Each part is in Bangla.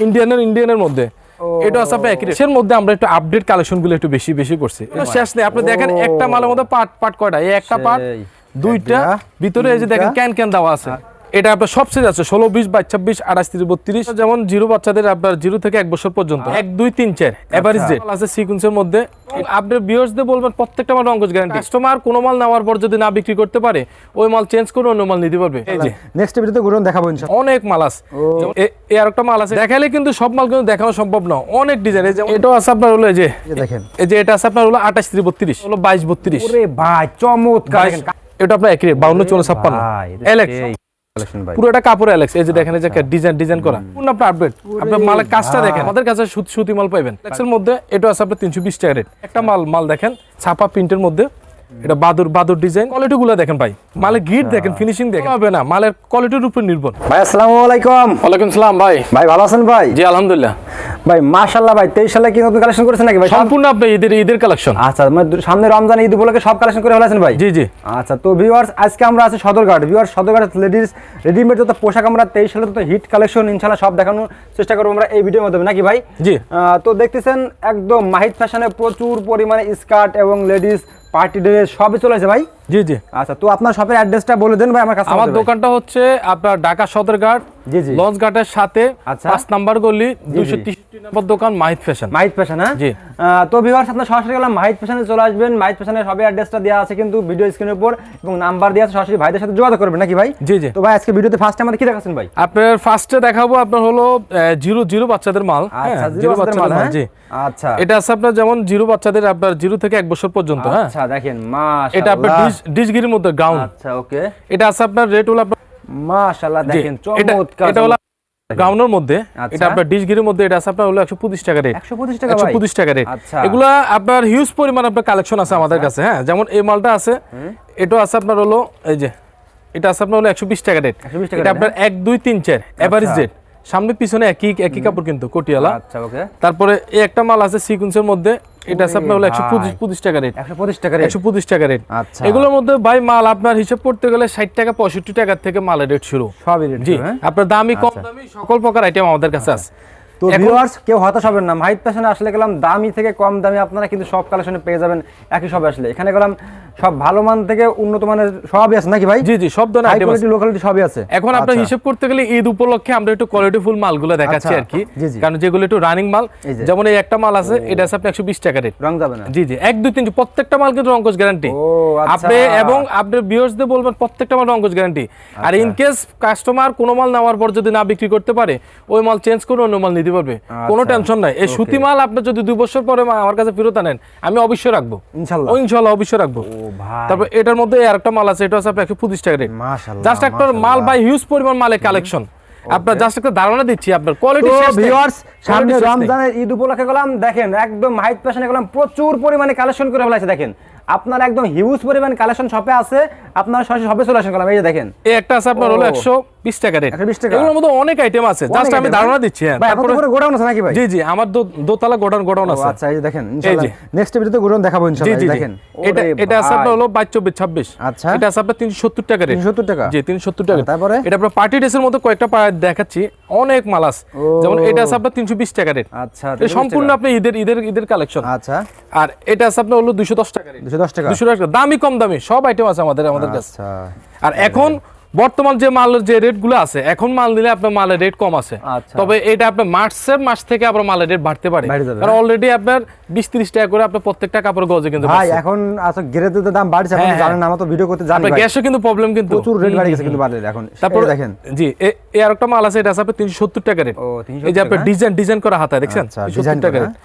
ইন্ডিয়ানের মধ্যে এটা আছে আপনার একই এর মধ্যে আমরা একটু আপডেট কালেকশন গুলো একটু বেশি বেশি করছি। শেষ নেই, আপনি দেখেন একটা মালের মধ্যে পার্ট কয়টা, এই একটা পার্ট দুইটা ভিতরে এই যে দেখেন ক্যান দেওয়া আছে। এটা আপনার সব সাইজ আছে 16 20 22 26 28 30 32, যেমন জিরো বাচ্চাদের আপনার 0 থেকে 1 বছর পর্যন্ত 1 2 3 4 এভারেজ রেট আছে সিকোয়েন্সের মধ্যে। আপনার ভিউয়ার্সদের বলবেন প্রত্যেকটা মাল রংকশ গ্যারান্টি। কাস্টমার কোন মাল নেওয়ার পর যদি না বিক্রি করতে পারে ওই মাল চেঞ্জ করে অন্য মাল নিতে পারবে। এই যে নেক্সট ভিডিওতে ঘুরন দেখাবো ইনশাআল্লাহ। অনেক মাল আছে, এই আরেকটা মাল আছে দেখাইলে কিন্তু সব মাল কিন্তু দেখানো সম্ভব না, অনেক ডিজাইন। এই যে এটাও আছে আপনার হলো এই যে দেখেন, এই যে এটা আছে আপনার হলো 28 30 32 হলো 22 32। ওরে ভাই চমৎকার, এটা আপনার একই 52 54 56 এলেক্স পুরোটা কাপড় এলেক্স। এই যে দেখেন এই যে ডিজাইন করা পূর্ণ আপনার আপডেট। আপনার মালের কাজটা দেখেন, আমাদের কাছে সুতি মাল পাবেন এলেক্সের মধ্যে। এটা আছে আপনার 320 টাকা রেট। একটা মাল দেখেন ছাপা প্রিন্টের মধ্যে, এটা বাদুর ডিজাইন। কোয়ালিটি গুলো দেখেন ভাই, মালের গিট দেখেন, ফিনিশিং দেখেন, হবে না মালের কোয়ালিটির উপর নির্ভর। ভাই আসসালামু আলাইকুম। ওয়ালাইকুম সালাম ভাই। ভাই ভালো আছেন ভাই? জি আলহামদুলিল্লাহ ভাই মাশাআল্লাহ। ভাই 23 সালে কি নতুন কালেকশন করেছেন নাকি ভাই? সম্পূর্ণ আপনি ঈদের কালেকশন। আচ্ছা, মানে সামনে রমজান ঈদ উপলক্ষে সব কালেকশন করে ফেলেছেন ভাই? জি জি। আচ্ছা, তো ভিউয়ার্স আজকে আমরা আছি Sadarghat. Viewers Sadarghat ladies readymade যত পোশাক আমরা 23 সালে যত হিট কালেকশন ইনশাআল্লাহ সব দেখানোর চেষ্টা করব আমরা এই ভিডিওর মাধ্যমে, নাকি ভাই? জি। তো দেখতেছেন একদম মাহিদ ফ্যাশনে প্রচুর পরিমাণে স্কার্ট এবং লেডিস পার্টি ড্রেস সবই চলে আসে ভাই। জি জি। আচ্ছা, তো আপনার শপের অ্যাড্রেসটা বলে দেন ভাই আমার কাছে। আমার দোকানটা হচ্ছে আপনার ঢাকা সদরঘাট লঞ্চ ঘাটের সাথে 5 নাম্বার গলি 263 নম্বর দোকান মাহিদ ফ্যাশন। মাহিদ ফ্যাশন, হ্যাঁ জি। তো ভিউয়ার্স আপনারা সরাসরি গেলাম মাহিদ ফ্যাশনে চলে আসবেন। মাহিদ ফ্যাশনের সবই অ্যাড্রেসটা দেওয়া আছে কিন্তু ভিডিও স্ক্রিনের উপর, এবং নাম্বার দেওয়া আছে, সরাসরি ভাইদের সাথে যোগাযোগ করবেন, নাকি ভাই? জি জি। তো ভাই আজকে ভিডিওতে ফার্স্টে আমাদের কি দেখাচ্ছেন ভাই? আপনার ফার্স্টে দেখাবো আপনার হলো 0 বাচ্চাদের মাল। আচ্ছা, 0 বাচ্চাদের মাল, জি। আচ্ছা, এটা আছে আপনার যেমন 0 বাচ্চাদের আপনার 0 থেকে 1 বছর পর্যন্ত। হ্যাঁ আচ্ছা দেখেন মাশাআল্লাহ, এটা আপনার ডিশগিরির মধ্যে গাউন। আচ্ছা ওকে। এটা আছে আপনার রেট হলো আপনার মাশাআল্লাহ দেখেন চমৎকার। এটা হলো গাউনের মধ্যে, এটা আপনার ডিশগিরির মধ্যে। এটা আছে আপনার হলো 125 টাকা রেট। 125 টাকা ভাই? 125 টাকা রেট। আচ্ছা, এগুলা আপনার হিউজ পরিমাণ আপনার কালেকশন আছে আমাদের কাছে। হ্যাঁ, যেমন এই মালটা আছে, এটা আছে আপনার হলো এই যে এটা আছে আপনার হলো 120 টাকা রেট। এটা আপনার 1 2 3 4 এভারেজ রেট, সামনে পিছনে একই কাপড় কিন্তু কোটিয়ালা। আচ্ছা ওকে। তারপরে এই একটা মাল আছে সিকোয়েন্সের মধ্যে, এটা আছে আপনার হলো 125 টাকা রেট। 125 টাকা রেট। 125 টাকা রেট। আচ্ছা, এগুলোর মধ্যে ভাই মাল আপনার হিসাব করতে গেলে 60 টাকা 65 টাকা থেকে মালের রেট শুরু। সবই রেট, জি। আপনার দামি কম দামি সকল প্রকার আইটেম আমাদের কাছে আছে। তো ভিউয়ার্স কেউ হতাশ হবেন না, মাহিদ ফ্যাশনে আসলে গেলাম দামি থেকে কম দামি আপনারা কিন্তু সব কালেকশনে পেয়ে যাবেন একই সব। আসলে এখানে গেলাম সব ভালো মান থেকে উন্নত মানের সবই আছে, নাকি ভাই? জি জি, সব ধরনের আইটেম আছে, লোকালিটি সবই আছে। এখন আপনার হিসাব করতে গেলে ঈদ উপলক্ষে আমরা একটু কোয়ালিটি ফুল মালগুলো দেখাচ্ছি আর কি, কারণ যেগুলো একটু রানিং মাল। যেমন এই একটা মাল আছে, এটা আছে আপনার 120 টাকা রেট। রং যাবে না? জি জি, 1 2 3 প্রত্যেকটা মাল কিন্তু রংকশ গ্যারান্টি। আপনি এবং আপনার ভিউয়ার্সদের বলবেন প্রত্যেকটা মাল রংকশ গ্যারান্টি। আর ইন কেস কাস্টমার কোনো মাল নেওয়ার পর যদি না বিক্রি করতে পারে ওই মাল চেঞ্জ করে অন্য মাল নিতে পারবে, কোনো টেনশন নাই। এই সুতি মাল আপনি যদি 2 বছর পরে আমার কাছে ফেরত আনেন আমি অবশ্যই রাখবো, ইনশাআল্লাহ অবশ্যই রাখবো। তারপর এটার মধ্যে আরেকটা মাল আছে, এটা আছে আপনার 125 টাকা রেট। মাশাআল্লাহ, জাস্ট একটা মাল বাই হিউজ পরিমাণ মালের কালেকশন, আপনার জাস্ট একটা ধারণা দিচ্ছি আপনার কোয়ালিটি শেষ। ভিউয়ার্স সামনে রমজানের ঈদ উপলক্ষে গেলাম, দেখেন একদম মাহিদ ফ্যাশনে গেলাম প্রচুর পরিমাণে কালেকশন করে ফেলাইছে। দেখেন আপনার একদম হিউজ পরিমাণ কালেকশন শপে আছে, আপনার সরাসরি শপে চলে আসেন। এই যে দেখেন এই একটা আছে আপনার হলো 120 টাকা রেট। 120 টাকা। এগুলোর মধ্যে অনেক আইটেম আছে, জাস্ট আমি ধারণা দিচ্ছি। হ্যাঁ, তারপরে গোডাউন আছে নাকি ভাই? জি জি, আমার দোতলা গোডাউন আছে। আচ্ছা, এই যে দেখেন ইনশাআল্লাহ নেক্সট ভিডিওতে গোডাউন দেখাবো ইনশাআল্লাহ। দেখেন এটা আছে আপনার হলো 22 24 26। আচ্ছা, এটা আছে আপনার 370 টাকা রেট। 370 টাকা? জি 370 টাকা। তারপরে এটা আপনার পার্টি ড্রেসের মধ্যে কয়েকটা দেখাচ্ছি, অনেক মাল আছে। যেমন এটা আছে আপনার 320 টাকা রেট। আচ্ছা, এটা সম্পূর্ণ আপনি ঈদের কালেকশন। আচ্ছা, আর এটা আছে আপনার হলো 210 টাকা রেট। 210 টাকা। 210 টাকা, দামি কম দামি সব আইটেম আছে আমাদের কাছে। আচ্ছা, আর এখন বর্তমান যে মালের যে রেট গুলো আছে, এখন মাল নিলে আপনার মালের রেট কম আছে। তবে এটা আপনার মাস থেকে আবার মালের রেট বাড়তে পারে, কারণ অলরেডি আপনার 20-30 টাকা করে আপনার প্রত্যেকটা কাপড় গজে কিন্তু ভাই এখন আচ্ছা গ্যারেজের দাম বাড়ছে, আপনি জানেন, আমরা তো ভিডিও করতে জানি ভাই। গ্যাসও কিন্তু প্রবলেম, কিন্তু প্রচুর রেট বাড়ে গেছে কিন্তু বাড়লে এখন। তারপর দেখেন জি এই আরেকটা মাল আছে, এটা আছে আপনার 370 টাকা রেট। এই যে আপনার ডিজাইন করা হাতা দেখছেন, 370 টাকা রেট।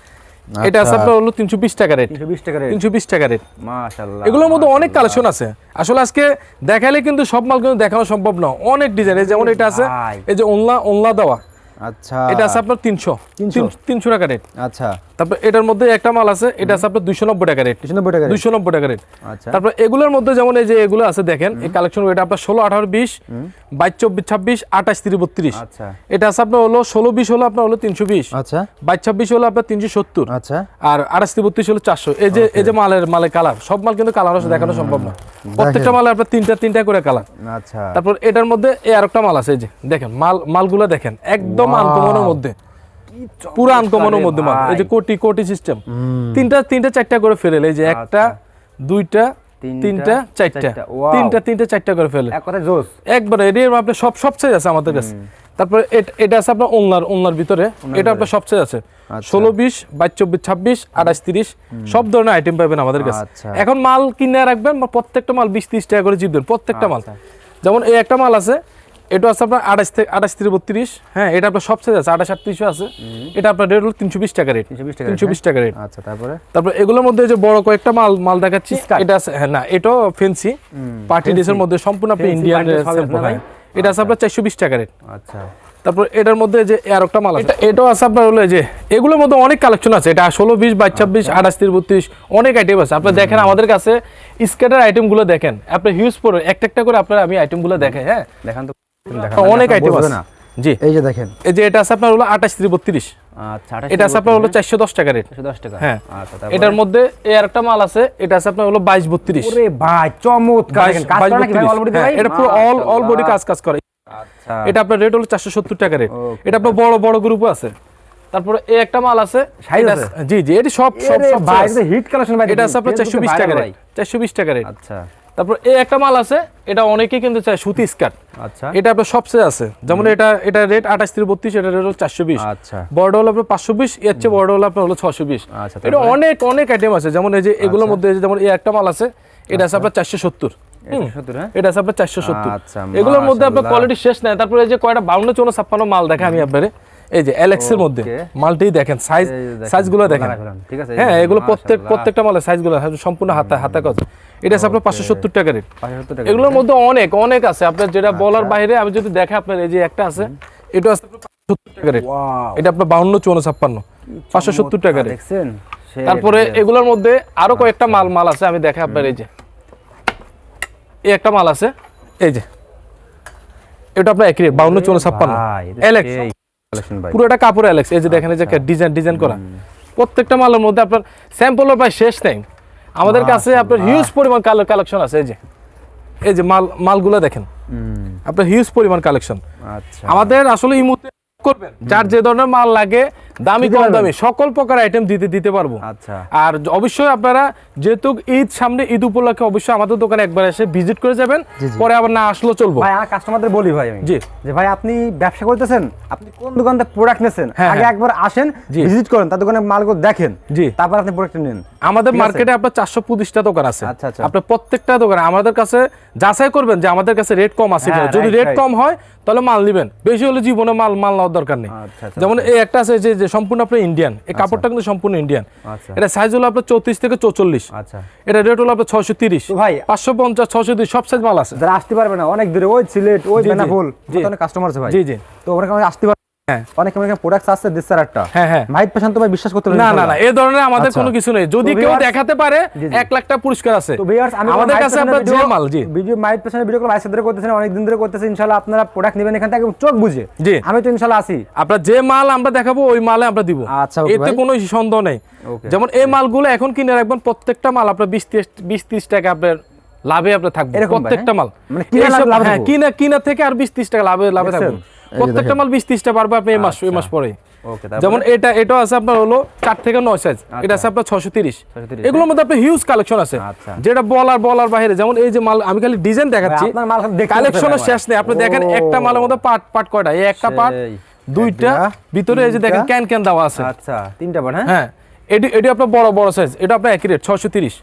এটা আছে আপনার হলো 320 টাকা রেট। 320 টাকা রেট। মাশাআল্লাহ, এগুলোর মধ্যে অনেক কালেকশন আছে। আসলে আজকে দেখাইলে কিন্তু সব মাল কিন্তু দেখানো সম্ভব না, অনেক ডিজাইন। যেমন এটা আছে এই যে ওনলা দেওয়া। আচ্ছা, এটা আছে আপনার 300 টাকা রেট। আচ্ছা, তারপর এটার মধ্যে একটা মাল আছে, এটা আছে আপনার 290 টাকা রেট। 290 টাকা রেট। আচ্ছা, তারপর এগুলোর মধ্যে যেমন এই যে এগুলো আছে দেখেন, এই কালেকশন এটা আপনার 16 18 20 22 24 26 28 30 32। আচ্ছা, এটা আছে আপনার হলো 16 20 হলো আপনার হলো 320। আচ্ছা, 22 26 হলো আপনার 370। আচ্ছা, আর 28 32 হলো 400। এই যে মালের কালার, সব মাল কিন্তু কালার আছে দেখানো সম্ভব না, প্রত্যেকটা মালে আপনার তিনটা করে কালার। আচ্ছা, তারপর এটার মধ্যে এই আরেকটা মাল আছে, এই যে দেখেন মালগুলো দেখেন একদম আনকমনের মধ্যে, পুরো আনকমনের মধ্যে মাল। এই যে কোটি সিস্টেম, তিনটা চারটা করে ফেলে, এই যে একটা দুইটা তিনটা চারটা, তিনটা চারটা করে ফেলে, এক কথায় জোস একবারে। এর আপনার সব সাইজ আছে আমাদের কাছে। তারপরে এটা আছে আপনার ওনার ভিতরে, এটা আপনার সব সাইজ আছে, 16 20 22 24 26 28 30 সব ধরনের আইটেম পাবেন আমাদের কাছে। এখন মাল কিনে রাখবেন, প্রত্যেকটা মাল 20 30 টাকা করে জিতবেন প্রত্যেকটা মাল। যেমন এই একটা মাল আছে, এটা আছে আপনার 28 থেকে 32 হ্যাঁ, এটা আপনার সব সাইজ আছে, 28 38 আছে। এটা আপনার রেট হলো 320 টাকা রেট, 320 টাকা রেট। আচ্ছা, তারপরে এগুলোর মধ্যে যে বড় কয়েকটা মাল দেখাচ্ছি, এটা আছে হ্যাঁ, না এটাও ফেন্সি পার্টি ড্রেসের মধ্যে সম্পূর্ণ আপনি ইন্ডিয়ান স্যাম্পল। এটা আছে আপনার 420 টাকা রেট। আচ্ছা, তারপর এটার মধ্যে যে আর একটা মাল আছে, এটাও আছে আপনার হলো যে এগুলোর মধ্যে অনেক কালেকশন আছে। এটা 16 20 22 26 28 30 32 অনেক আইটেম আছে। আপনি দেখেন আমাদের কাছে স্কেটার আইটেম গুলো দেখেন, আপনি হিউজ পড়ে একটা করে আপনার আমি আইটেম গুলো দেখাই। হ্যাঁ, দেখান তো, অনেক আইটেম আছে। জি, এই যে দেখেন, এই যে এটা আছে আপনার হলো 28 32। আচ্ছা, এটা আছে আপনার হলো 410 টাকা রেট, 410 টাকা। হ্যাঁ, আচ্ছা, এটার মধ্যে এই আরেকটা মাল আছে, এটা আছে আপনার হলো 22 32। ওরে ভাই চমৎকার, দেখেন কাজ করা নাকি ভাই অলরেডি ভাই, এটা পুরো অল বডি কাজ করে। আচ্ছা, এটা আপনার রেট হলো 470 টাকা রেট। এটা আপনার বড় গ্রুপও আছে। তারপরে এই একটা মাল আছে, জি এটি সব ভাই হিট কালেকশন ভাই। এটা আছে আপনার 420 টাকা রেট, 420 টাকা রেট। আচ্ছা, তারপর এই একটা মাল আছে, এটা অনেকেই কিন্তু চায় সুতি স্কার্ট। আচ্ছা, এটা আপনার সবচেয়ে আছে, যেমন এটা রেট 28 থেকে 32, এটা রেট হলো 420। আচ্ছা, বড় হলো আপনার 520, এর চেয়ে বড় হলো আপনার হলো 620। আচ্ছা, এটা অনেক আইটেম আছে। যেমন এই যে এগুলোর মধ্যে যেমন এই একটা মাল আছে, এটা আছে আপনার 470। এটা আছে আপনার 470। এগুলোর মধ্যে আপনার কোয়ালিটি শেষ নাই। তারপরে এই যে কয়টা 52 54 56 মাল দেখে আমি আপনারে, এই যে এলএক্স এর মধ্যে মালটি দেখেন, সাইজগুলো দেখেন। ঠিক আছে, হ্যাঁ, এগুলো প্রত্যেকটা মালের সাইজগুলো সম্পূর্ণ হাতে কাজ। এটা আছে আপনার 570 টাকা রেট। এগুলোর মধ্যে অনেক আছে, আপনার যেটা বলার বাইরে। আমি যদি দেখে আপনার এই যে একটা আছে, এটা আছে 570 টাকা রেট। এটা আপনার 52 54 56 570 টাকা রেট। দেখছেন? তারপরে এগুলোর মধ্যে আরো কয়েকটা মাল আছে, আমি দেখে আপনার এই যে এই একটা মাল আছে, এই যে এটা আপনার একই রেট 52 54 56 এলএক্স, পুরোটা কাপড় এলএক্স। এই যে দেখেন, এই যে ডিজাইন করা প্রত্যেকটা মালের মধ্যে আপনার স্যাম্পলের প্রায় শেষ নেই আমাদের কাছে। আপনার হিউজ পরিমাণ কালেকশন আছে। এই যে মালগুলো দেখেন, আপনার হিউজ পরিমাণ কালেকশন। আচ্ছা, আমাদের আসলে এই মুহূর্তে করবেন, যার যে ধরনের মাল লাগে, দামি কম দামি সকল প্রকার আইটেম দিতে পারবো। আচ্ছা, আর অবশ্যই আপনারা যেহেতু সামনে ঈদ উপলক্ষে অবশ্যই আমাদের দোকানে একবার এসে ভিজিট করে যাবেন, পরে আবার না আসলেও চলবো। ভাই আমার কাস্টমারদের বলি ভাই আমি, জি, যে ভাই আপনি ব্যবসা করতেছেন, আপনি কোন দোকান থেকে প্রোডাক্ট নেছেন, আগে একবার আসেন, ভিজিট করেন, তার দোকানে মালগুলো দেখেন, জি, তারপর আপনি প্রোডাক্ট নেন। আমাদের মার্কেটে আপনার 425টা দোকান আছে। আচ্ছা, আচ্ছা, আপনার প্রত্যেকটা দোকানে আমাদের কাছে যাচাই করবেন যে আমাদের কাছে রেট কম আছে কিনা। যদি রেট কম হয় তাহলে মাল নেবেন, বেশি হলে জীবনে মাল নেওয়ার দরকার নেই। যেমন এই একটা আছে যে সম্পূর্ণ আপনার ইন্ডিয়ান, এই কাপড়টা কিন্তু সম্পূর্ণ ইন্ডিয়ান। এটা সাইজ হলো আপনার 34 থেকে 44। আচ্ছা, এটা রেট হলো আপনার 630। ভাই 550 630 সব সাইজ মাল আছে। যারা আসতে পারবে না অনেক দূরে, ওই সিলেট, ওই বেনাপোল, অনেক কাস্টমার আছে ভাই। জি, তো ওখানে আসতে পারবে। হ্যাঁ, অনেক প্রোডাক্ট আছে দেশের একটা। হ্যাঁ, মাইট পেশেন্ট তো ভাই বিশ্বাস করতে না, এই ধরনের আমাদের কোনো কিছু নেই। যদি কেউ দেখাতে পারে 1 লাখ টাকা পুরস্কার আছে। তো ভিউয়ার্স, আমাদের কাছে আপনার যে মাল, জি, ভিডিও মাইট পেশেন্টের ভিডিও ভাই ধরে করতেছেন, অনেক দিন ধরে করতেছেন। ইনশাআল্লাহ আপনারা প্রোডাক্ট নেবেন এখান থেকে চোখ বুঝে। জি, আমি তো ইনশাআল্লাহ আসি। আপনার যে মাল আমরা দেখাবো ওই মালে আমরা দিব। আচ্ছা, এতে কোনো সন্দেহ নেই। যেমন এই মালগুলো এখন কিনে রাখবেন, প্রত্যেকটা মাল আপনার 20-30 টাকা আপনার লাভে আপনার থাকবে। প্রত্যেকটা মাল মানে কিনা থেকে আর 20-30 টাকা লাভে থাকবে। প্রত্যেকটা মাল 20-30 টাকা পারবে আপনি এই মাস পরে। যেমন এটা আছে আপনার হলো 4 থেকে 9 সাইজ, এটা আছে আপনার 630। এগুলোর মধ্যে আপনার হিউজ কালেকশন আছে, যেটা বলার বাইরে। যেমন এই যে মাল আমি খালি ডিজাইন দেখাচ্ছি, কালেকশনের শেষ নেই। আপনি দেখেন একটা মালের মধ্যে পার্ট কয়টা, এই একটা পার্ট, দুইটা ভিতরে এই যে দেখেন ক্যান দেওয়া আছে। আচ্ছা, 3টা পার্ট। হ্যাঁ, এটি আপনার বড় সাইজ, এটা আপনার একই রেট 630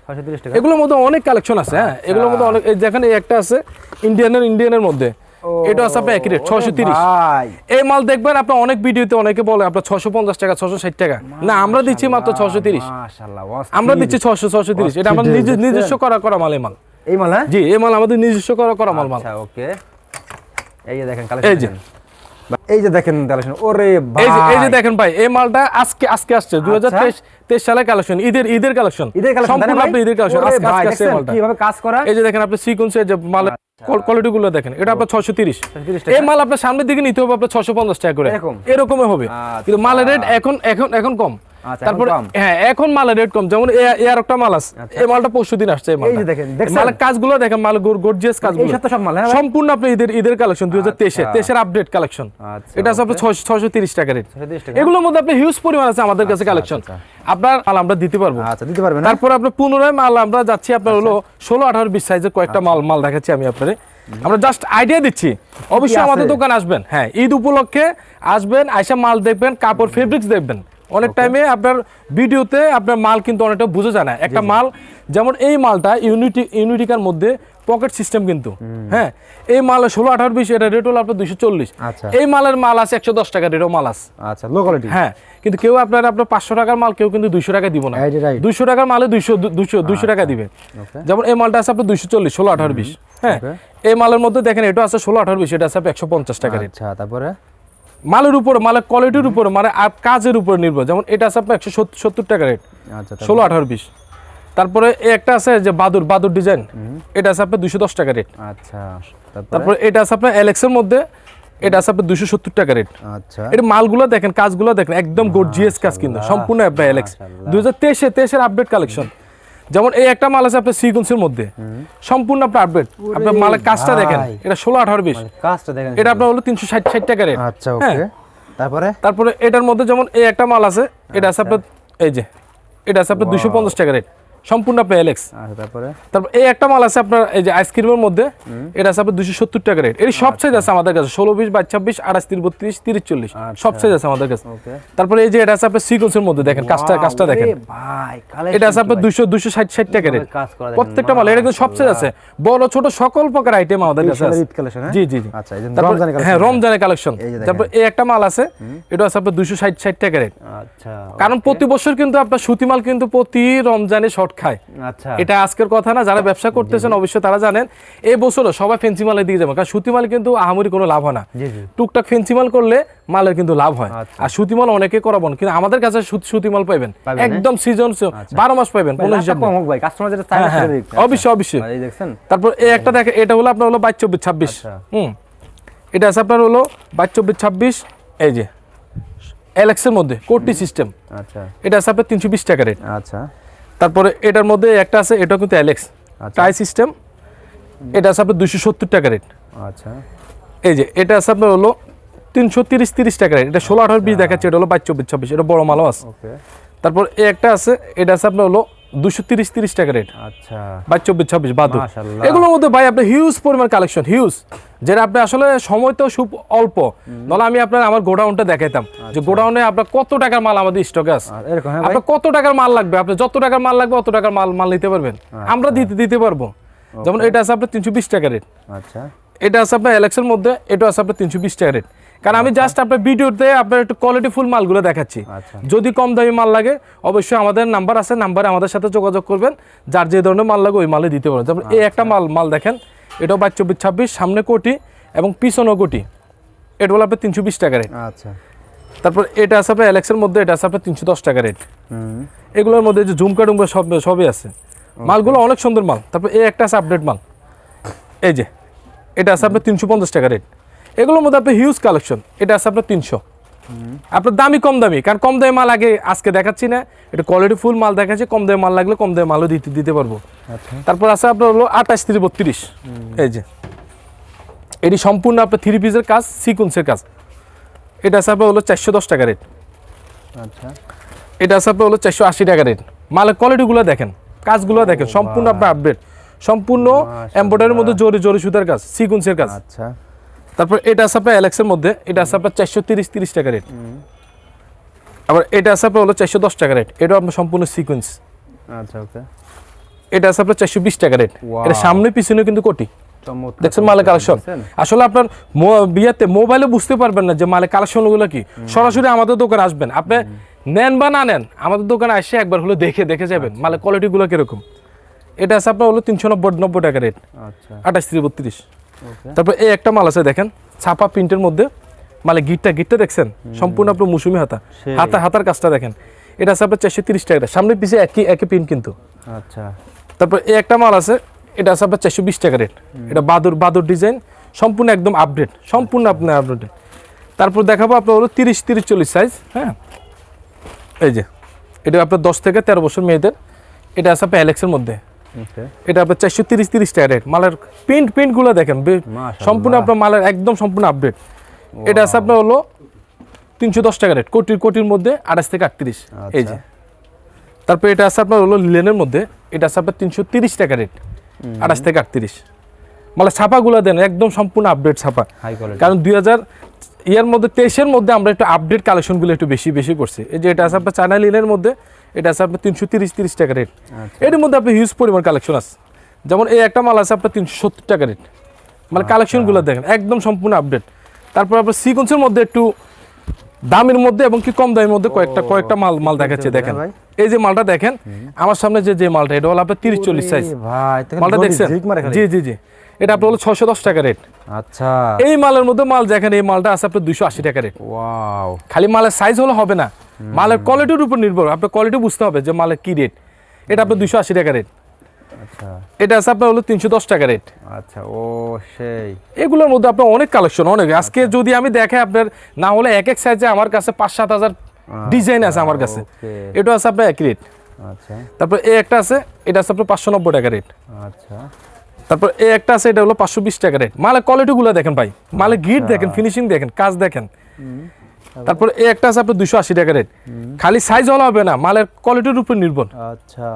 টাকা। এগুলোর মধ্যে অনেক কালেকশন আছে। হ্যাঁ, এগুলোর মধ্যে অনেক, এই দেখেন এই একটা আছে ইন্ডিয়ানের মধ্যে, এটা আছে আপনার একই রেট 630। এই মাল দেখবেন আপনার অনেক ভিডিওতে অনেকে বলে আপনার 650 টাকা 660 টাকা। না, আমরা দিচ্ছি মাত্র 630। মাশাআল্লাহ, আমরা দিচ্ছি 630। এটা আমাদের নিজস্ব করা মাল। এই মাল, হ্যাঁ, জি, এই মাল আমাদের নিজস্ব করা মাল। আচ্ছা, ওকে। এই যে দেখেন কালেকশন, এই যে দেখেন কালেকশন। ওরে ভাই, এই যে দেখেন ভাই, এই মালটা আজকে আসছে 2023 সালের কালেকশন, ঈদের কালেকশন, সম্পূর্ণ আপনি ঈদের কালেকশন আজকে আসছে মালটা। কিভাবে কাজ করা, এই যে দেখেন আপনি সিকোয়েন্সের যে মাল কোয়ালিটি গুলো দেখেন, এটা আপনার 630 টাকা। এই মাল আপনার সামনের দিকে নিতে হবে আপনার 650 টাকা করে, এরকমই হবে। কিন্তু মালের রেট এখন কম। আচ্ছা, তারপর এখন কম। হ্যাঁ এখন মালের রেট কম, যেমন এর একটা মাল আছে, এই মালটা 25 দিন আসছে, এই এই যে মালটা দেখেন, দেখছেন? মালের কাজগুলো দেখেন, মাল গর্জিয়াস কাজগুলো, এই সাথে সব মাল, হ্যাঁ ভাই? সম্পূর্ণ আপনি ঈদের কালেকশন 2023 এর আপডেট কালেকশন। আচ্ছা, এটা আছে আপনার 630 টাকা রেট। 630 টাকা। এগুলোর মধ্যে আপনি হিউজ পরিমাণ আছে আমাদের কাছে কালেকশন, আপনার মাল আমরা দিতে পারবো। আচ্ছা, দিতে পারবেন না? তারপর আপনার পুনরায় মাল আমরা যাচ্ছি আপনার হলো 16, 18, 20 সাইজের কয়েকটা মাল দেখাচ্ছি আমি আপনারে, আমরা জাস্ট আইডিয়া দিচ্ছি। অবশ্যই আমাদের দোকান আসবেন, হ্যাঁ ঈদ উপলক্ষে আসবেন, আইসা মাল দেখবেন, কাপড় ফেব্রিক্স দেখবেন। অনেক টাইমে আপনার ভিডিওতে আপনার মাল কিন্তু অনেকটা বোঝা যায় না। একটা মাল যেমন এই মালটা ইউনিটিকার মধ্যে পকেট সিস্টেম কিন্তু, হ্যাঁ এই মাল 16, 18, 20 এটা রেট হলো আপনার 240। আচ্ছা। এই মালের মাল আছে 110 টাকা রেটও মাল আছে। আচ্ছা, লো কোয়ালিটি। হ্যাঁ, কিন্তু কেউ আপনার 500 টাকার মাল কেউ কিন্তু 200 টাকা দিব না। Right. 200 টাকার মালে 200 টাকা দিবে। যেমন এই মালটা আছে আপনার 240, 16, 18, 20। হ্যাঁ, এই মালের মধ্যে দেখেন এটা আছে 16, 18, 20, এটা আছে 150 টাকা রেট। আচ্ছা, তারপরে মালের উপর, মালের কোয়ালিটির উপর, মানে কাজের উপর নির্ভর। যেমন এটা আছে আপনার 170 টাকা রেট, আচ্ছা 16, 18, 20। তারপরে এই একটা আছে যে বাদুর ডিজাইন, এটা আছে আপনার 210 টাকা রেট। আচ্ছা, তারপর এটা আছে আপনার এলেক্স এর মধ্যে, এটা আছে আপনার 270 টাকা রেট। আচ্ছা, এটা মালগুলো দেখেন, কাজগুলো দেখেন, একদম গর্জিয়াস কাজ কিন্তু, সম্পূর্ণ আপনার এলেক্স 2023 এর আপডেট কালেকশন। যেমন এই একটা মাল আছে আপনার সিকোয়েন্সের মধ্যে, সম্পূর্ণ আপনার আপডেট। আপনার মালের কাজটা দেখেন, এটা 16, 18, 20, কাজটা দেখেন, এটা আপনার হলো 360 টাকা রেট। আচ্ছা, ওকে। তারপরে এটার মধ্যে যেমন এই একটা মাল আছে, এটা আছে আপনার এই যে, এটা আছে আপনার 250 টাকা রেট, সম্পূর্ণ আপনার এলেক্স। আচ্ছা, তারপর এই একটা মাল আছে আপনার এই যে আইসক্রিমের মধ্যে, এটা আছে আপনার 270 টাকা রেট। এর সব সাইজ আছে আমাদের কাছে, 16, 20, 22, 26, 28, 30, 32, 30, 40, সব সাইজ আছে আমাদের কাছে। তারপরে এই যে এটা আছে আপনার সিকোয়েন্সের মধ্যে, দেখেন কাজটা দেখেন, ভাই এটা আছে আপনার 260 টাকা রেট। প্রত্যেকটা মাল এটা কিন্তু সব সাইজ আছে, বড় ছোট সকল প্রকার আইটেম আমাদের কাছে আছে। জি। আচ্ছা, এই যে তারপর রমজানের কালেকশন। হ্যাঁ, রমজানের কালেকশন। এই যে দেখেন। তারপর এই একটা মাল আছে, এটা আছে আপনার 260 টাকা রেট। আচ্ছা, কারণ প্রতি বছর কিন্তু আপনার সুতি মাল কিন্তু প্রতি রমজানে শর্ট খায়। আচ্ছা, এটা আজকের কথা না, যারা ব্যবসা করতেছেন অবশ্যই তারা জানেন। এই বছরও সবাই ফেন্সি মালের দিকে যাবে, কারণ সুতি মাল কিন্তু আহামরি কোনো লাভ হয় না। টুকটাক ফেন্সি মাল করলে মালের কিন্তু লাভ হয়। আর সুতি মাল অনেকে করাবো না, কিন্তু আমাদের কাছে সুতি মাল পাইবেন একদম সিজন, 12 মাস পাইবেন, কোনো হিসাব নেই। ভাই কাস্টমার যেটা চায় হ্যাঁ, সেটা দিক। অবশ্যই। এই দেখছেন? তারপর এই একটা দেখেন, এটা হলো আপনার হলো 22, 24, 26। এটা আছে আপনার হলো 22, 24, 26, এই যে এলেক্সের মধ্যে কোটি সিস্টেম। আচ্ছা, এটা আছে আপনার 320 টাকা রেট। আচ্ছা, তারপরে এটার মধ্যে একটা আছে, এটা কিন্তু এলেক্স টাই সিস্টেম, এটা আছে আপনার 270 টাকা রেট। আচ্ছা, এই যে এটা আছে আপনার হলো 330 টাকা রেট। এটা 16, 18, 20 দেখাচ্ছে, এটা হলো 22, 24, 26, এটা বড় মালও আছে। ওকে। তারপর এই একটা আছে, এটা আছে আপনার হলো 230 টাকা রেট। আচ্ছা, 22, 24, 26 বাদুর। মাশাআল্লাহ। এগুলোর মধ্যে ভাই আপনি হিউজ পরিমাণ কালেকশন, হিউজ, যেটা আপনি আসলে সময় তো খুব অল্প, নাহলে আমি আপনার আমার গোডাউনটা দেখাইতাম যে গোডাউনে আপনার কত টাকার মাল আমাদের স্টকে আছে। এরকম, হ্যাঁ ভাই। আপনার কত টাকার মাল লাগবে, আপনি যত টাকার মাল লাগবে অত টাকার মাল নিতে পারবেন, আমরা দিতে পারবো। যেমন এটা আছে আপনার 320 টাকা রেট। আচ্ছা, এটা আছে আপনার এলেক্সের মধ্যে, এটা আছে আপনার 320 টাকা রেট। কারণ আমি জাস্ট আপনার ভিডিওতে আপনার একটু কোয়ালিটি ফুল মালগুলো দেখাচ্ছি। যদি কম দামি মাল লাগে অবশ্যই আমাদের নাম্বার আছে, নাম্বারে আমাদের সাথে যোগাযোগ করবেন, যার যে ধরনের মাল লাগে ওই মালে দিতে পারবেন। যেমন এই একটা মাল দেখেন, এটাও 22, 24, 26, সামনে কোটি এবং পিছনেও কোটি, এটা হলো আপনার 320 টাকা রেট। আচ্ছা, তারপর এটা আছে আপনার এলেক্সের মধ্যে, এটা আছে আপনার 310 টাকা রেট। এগুলোর মধ্যে যে ঝুমকা টুমকা সবই আছে, মালগুলো অনেক সুন্দর মাল। তারপর এই একটা আছে আপডেট মাল, এই যে এটা আছে আপনার 350 টাকা রেট। এগুলোর মধ্যে আপনার হিউজ কালেকশন, এটা আছে আপনার 300। আপনার দামি কম দামি, কারণ কম দামি মাল আগে আজকে দেখাচ্ছি না, এটা কোয়ালিটি ফুল মাল দেখাচ্ছি, কম দামি মাল লাগলে কম দামি মালও দিতে পারবো। তারপর আছে আপনার হলো 28, 30, 32, এই যে এটি সম্পূর্ণ আপনার 3 পিসের কাজ, সিকোয়েন্সের কাজ। এটা আছে আপনার হলো 410 টাকা রেট। আচ্ছা, এটা আছে আপনার হলো 480 টাকা রেট। মালের কোয়ালিটিগুলো দেখেন, কাজগুলো দেখেন, সম্পূর্ণ আপনার আপডেট, সম্পূর্ণ এমব্রয়ডারির মধ্যে জরি সুতার কাজ, সিকোয়েন্সের কাজ। আচ্ছা, তারপর এটা আছে আপনার এলেক্সের মধ্যে, এটা আছে আপনার 430 টাকা রেট। আবার এটা আছে আপনার হলো 410 টাকা রেট, এটা আপনার সম্পূর্ণ সিকোয়েন্স। আচ্ছা, ওকে। এটা আছে আপনার 420 টাকা রেট। এটা সামনে পিছনে কিন্তু কোটি, দেখছেন মালের কালেকশন। আসলে আপনার বিয়েতে মোবাইলে বুঝতে পারবেন না যে মালের কালেকশন গুলো কি, সরাসরি আমাদের দোকানে আসবেন, আপনি নেন বা না নেন আমাদের দোকানে আসে একবার হলো দেখে যাবেন মালের কোয়ালিটি গুলো কিরকম। এটা আছে আপনার হলো 390 টাকা রেট। আচ্ছা, 28, 30, 32। তারপর এই একটা মাল আছে দেখেন, ছাপা প্রিন্টের মধ্যে, মানে গিটটা দেখছেন, সম্পূর্ণ আপনার মৌসুমি হাতার কাজটা দেখেন। এটা আছে আপনার 430 টাকা, সামনে পিছে একই প্রিন্ট কিন্তু। আচ্ছা, তারপর এই একটা মাল আছে, এটা আছে আপনার 420 টাকা রেট। এটা বাদুর ডিজাইন, সম্পূর্ণ একদম আপডেট, সম্পূর্ণ আপনার আপডেট। তারপর দেখাবো আপনার হলো 30, 40 সাইজ। হ্যাঁ, এই যে এটা আপনার 10 থেকে 13 বছর মেয়েদের। এটা আছে আপনার অ্যালেক্সের মধ্যে। ওকে, এটা আপনার 430 টাকা রেট। মালের প্রিন্ট গুলো দেখেন মাশাআল্লাহ। সম্পূর্ণ আপনার মালের একদম সম্পূর্ণ আপডেট। এটা আছে আপনার হলো 310 টাকা রেট, কোটির মধ্যে 28 থেকে 38। এই যে তারপর এটা আছে আপনার হলো লিলেনের মধ্যে। এটা আছে আপনার 330 টাকা রেট, 28 থেকে 38। মানে ছাপাগুলো দেন একদম সম্পূর্ণ আপডেট ছাপা, হাই কোয়ালিটি। কারণ 2023 মধ্যে আমরা একটু আপডেট কালেকশনগুলো একটু বেশি করছি। এই যে এটা আছে আপনার চায়না লিলেনের মধ্যে। এটা আছে আপনার 330 টাকা রেট। এর মধ্যে আপনার হিউজ পরিমাণ কালেকশন আছে। যেমন এই একটা মাল আছে আপনার 370 টাকা রেট। মানে কালেকশনগুলো দেখেন একদম সম্পূর্ণ আপডেট। তারপর আপনার সিকোয়েন্সের মধ্যে একটু দামের মধ্যে এবং কি কম দামের মধ্যে কয়েকটা মাল দেখাচ্ছে। দেখেন এই যে মালটা দেখেন আমার সামনে, যে মালটা, এটা হলো আপনার 30-40 সাইজ। ভাই মালটা দেখছেন? জি, এটা আপনার হলো 610 টাকা রেট। আচ্ছা, এই মালের মধ্যে মাল দেখেন, এই মালটা আছে আপনার 280 টাকা রেট। ওয়াও। খালি মালের সাইজ হলে হবে না, মালের কোয়ালিটির উপর নির্ভর। আপনার কোয়ালিটি বুঝতে হবে যে মালের কি রেট। এটা আপনার 280 টাকা রেট। আচ্ছা, এটা আছে আপনার হলো 310 টাকা রেট। আচ্ছা, ও সেই। এগুলোর মধ্যে আপনার অনেক কালেকশন, অনেক। আজকে যদি আমি দেখাই আপনার, না হলে এক সাইজে আমার কাছে 5-7 হাজার ডিজাইন আছে আমার কাছে। এটা আছে আপনার এক রেট। আচ্ছা, তারপর এই একটা আছে, এটা আছে আপনার 590 টাকা রেট। আচ্ছা, তারপর এই একটা আছে, এটা হলো 520 টাকা রেট। মালের কোয়ালিটিগুলো দেখেন ভাই, মালের গিট দেখেন, ফিনিশিং দেখেন, কাজ দেখেন। তারপর এই একটা আছে আপনার 280 টাকা রেট। খালি সাইজ হলে হবে না, মালের কোয়ালিটির উপর নির্ভর। আচ্ছা,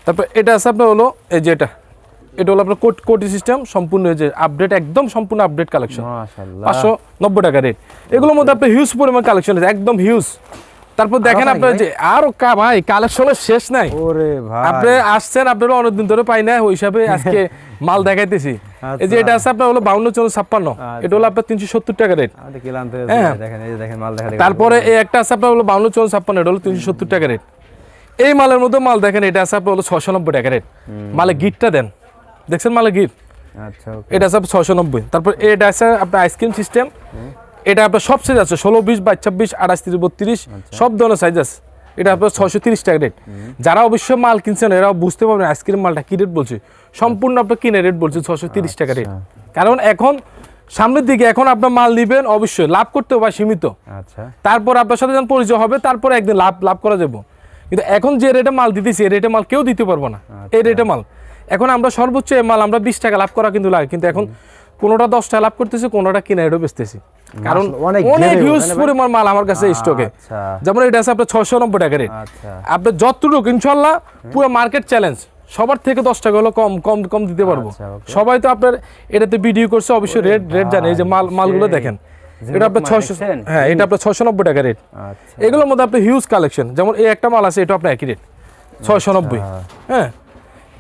তারপর এটা আছে আপনার হলো এই যে এটা হলো আপনার কোটি সিস্টেম সম্পূর্ণ, এই যে আপডেট, একদম সম্পূর্ণ আপডেট কালেকশন। মাশাআল্লাহ, 590 টাকা রেট। এগুলোর মধ্যে আপনার হিউজ পরিমাণ কালেকশন আছে, একদম হিউজ। তারপর দেখেন আপনার যে আরো ভাই কালেকশনের শেষ নাই। ওরে ভাই, আপনি আসছেন, আপনারা অনেকদিন ধরে পাই না, ওই হিসাবে আজকে মাল দেখাইতেছি। এই যে এটা আছে আপনার হলো 52-54, এটা হলো আপনার 370 টাকা রেট। আমাদের কি লানতে হ্যাঁ। দেখেন, এই যে দেখেন মাল দেখা। তারপরে এই একটা আছে আপনার হলো 52-54, এটা হলো 370 টাকা রেট। এই মালের মধ্যে মাল দেখেন, এটা আছে আপনার হলো 690 টাকা রেট। মালের গিটটা দেন, দেখছেন মালের গিট? আচ্ছা, ওকে, এটা আছে 690। তারপর এটা আছে আপনার আইসক্রিম সিস্টেম। এটা আপনার সব সাইজ আছে, 16, 20, 22, 26, 28, 30, 32, সব ধরনের সাইজ আছে। এটা আপনার 630 টাকা রেট। যারা অবশ্যই মাল কিনছেন এরা বুঝতে পারবেন আইসক্রিম মালটা কি রেট বলছে। সম্পূর্ণ আপনার কিনে রেট বলছে 630 টাকা রেট। কারণ এখন সামনের দিকে এখন আপনার মাল নিবেন, অবশ্যই লাভ করতে হবে সীমিত। আচ্ছা, তারপর আপনার সাথে যখন পরিচয় হবে, তারপর একদিন লাভ করা যাবে। কিন্তু এখন যে রেটে মাল দিতেছি, এই রেটে মাল কেউ দিতে পারবো না। এই রেটে মাল এখন আমরা সর্বোচ্চ এই মাল আমরা 20 টাকা লাভ করা কিন্তু লাগে, কিন্তু এখন কোনোটা 10 টাকা লাভ করতেছি, কোনোটা কিনে রেটও বেচতেছি। কারণ অনেক হিউজ পরিমাণ মাল আমার কাছে স্টকে। যেমন এটা আছে আপনার 690 টাকা রেট। আপনার যতটুকু ইনশাল্লাহ পুরো মার্কেট চ্যালেঞ্জ, সবার থেকে 10 টাকা হলো কম দিতে পারবো। সবাই তো আপনার এটাতে ভিডিও করছে, অবশ্যই রেট জানে। এই যে মালগুলো দেখেন, এটা আপনার 600, হ্যাঁ, এটা আপনার 690 টাকা রেট। এগুলোর মধ্যে আপনার হিউজ কালেকশন। যেমন এই একটা মাল আছে, এটা আপনার একই রেট 690। হ্যাঁ,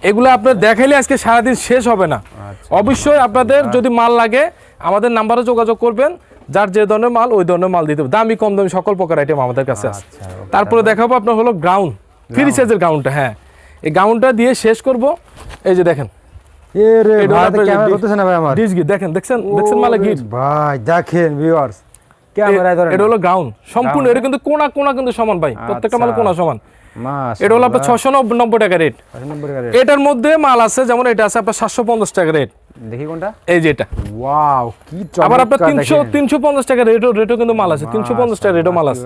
এগুলো আপনার দেখাইলে আজকে সারাদিন শেষ হবে না। অবশ্যই আপনাদের যদি মাল লাগে আমাদের নাম্বারে যোগাযোগ করবেন, যার যে ধরনের মাল ওই ধরনের মাল দিতে হবে। দামি কম দামি সকল প্রকার আইটেম আমাদের কাছে আছে। তারপরে দেখাবো আপনার হলো গ্রাউন্ড, ফ্রি সাইজের গ্রাউন্ডটা। হ্যাঁ, এই গ্রাউন্ডটা দিয়ে শেষ করব। এই যে দেখেন, দেখছেন মালে গিট ভাই, দেখেন ভিউয়ার্স, ক্যামেরায় ধরেন, এটা হলো গ্রাউন্ড সম্পূর্ণ। এটা কিন্তু কোনা কিন্তু সমান ভাই, প্রত্যেকটা মাল কোনা সমান। এটা হলো আপনার 690 টাকা রেট। এটার মধ্যে মাল আছে, যেমন এটা আছে আপনার 750 টাকা রেট। দেখি কোনটা, এই যে এটা। ওয়াও, কি চমৎকার। আবার আপনার 350 টাকা রেটও কিন্তু মাল আছে, 350 টাকা রেটও মাল আছে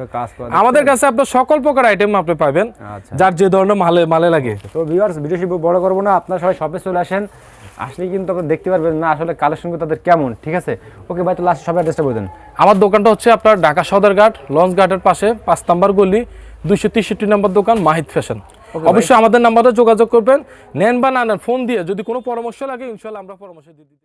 আমাদের কাছে। আপনার সকল প্রকার আইটেম আপনি পাবেন, যার যে ধরনের মালে লাগে। তো ভিউয়ার্স, ভিডিও বড় করবো না, আপনারা সবাই শপে চলে আসেন। আসলে কিন্তু আপনারা দেখতে পারবেন না আসলে কালেকশন তাদের কেমন। ঠিক আছে, ওকে ভাই, তো লাস্ট সবাই অ্যাড্রেসটা বলে দেন। আমার দোকানটা হচ্ছে আপনার ঢাকা সদরঘাট লঞ্চ ঘাটের পাশে 5 নম্বর গলি, 263 নম্বর দোকান, মাহিদ ফ্যাশন। অবশ্যই আমাদের নাম্বারে যোগাযোগ করবেন, নেন বা না নেন ফোন দিয়ে। যদি কোনো পরামর্শ লাগে ইনশাআল্লাহ আমরা পরামর্শ দিয়ে দিই।